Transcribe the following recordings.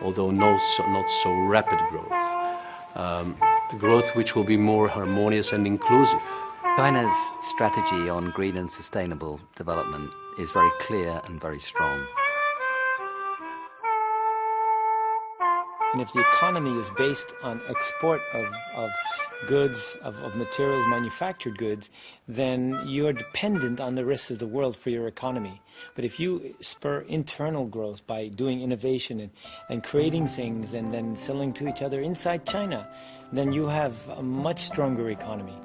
although not so rapid growth. Growth which will be more harmonious and inclusive. China's strategy on green and sustainable development is very clear and very strong. And if the economy is based on export of goods, of materials, manufactured goods, then you're dependent on the rest of the world for your economy. But if you spur internal growth by doing innovation and creating things and then selling to each other inside China, then you have a much stronger economy.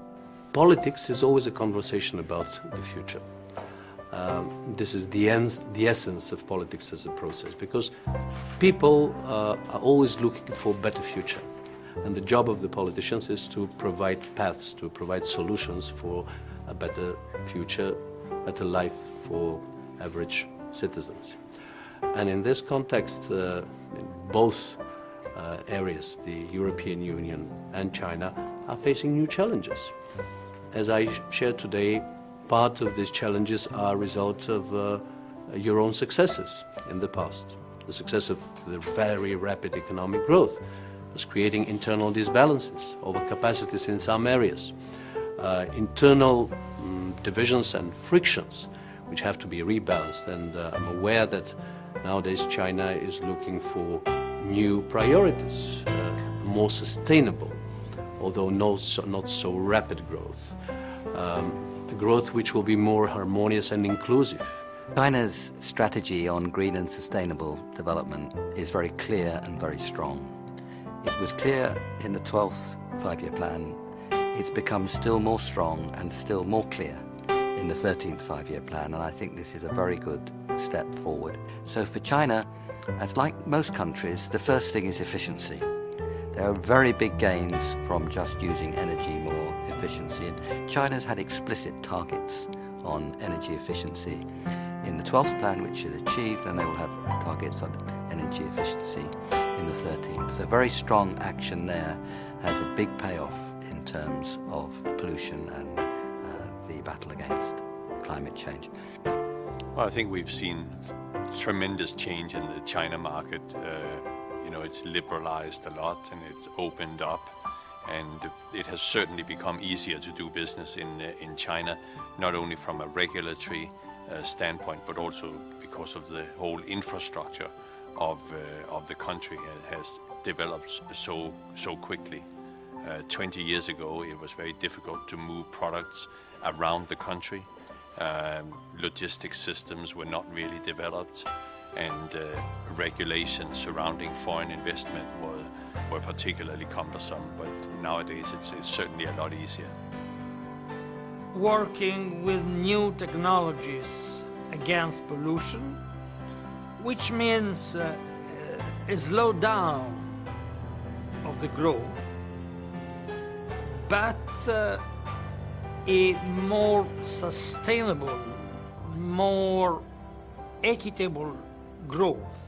Politics is always a conversation about the future. This is the essence of politics as a process, because people are always looking for a better future. And the job of the politicians is to provide paths, to provide solutions for a better future, better life for average citizens. And in this context, both areas, the European Union and China, are facing new challenges. As I shared today, part of these challenges are a result of your own successes in the past. The success of the very rapid economic growth was creating internal disbalances, overcapacities in some areas, internal divisions and frictions which have to be rebalanced. And I'm aware that nowadays China is looking for new priorities, more sustainable, although not so rapid growth. Growth which will be more harmonious and inclusive. China's strategy on green and sustainable development is very clear and very strong. It was clear in the 12th five-year plan. It's become still more strong and still more clear in the 13th five-year plan, and I think this is a very good step forward. So for China, as like most countries, the first thing is efficiency. There are very big gains from just using energy more efficiency. And China's had explicit targets on energy efficiency in the 12th plan, which it achieved, and they will have targets on energy efficiency in the 13th. So very strong action there has a big payoff in terms of pollution and the battle against climate change. Well, I think we've seen tremendous change in the China market. It's liberalized a lot and it's opened up, and it has certainly become easier to do business in China, not only from a regulatory standpoint, but also because of the whole infrastructure of the country has developed so quickly. 20 years ago, it was very difficult to move products around the country. Logistics systems were not really developed, and regulations surrounding foreign investment were particularly cumbersome, but nowadays it's certainly a lot easier. Working with new technologies against pollution, which means a slowdown of the growth, but a more sustainable, more equitable growth.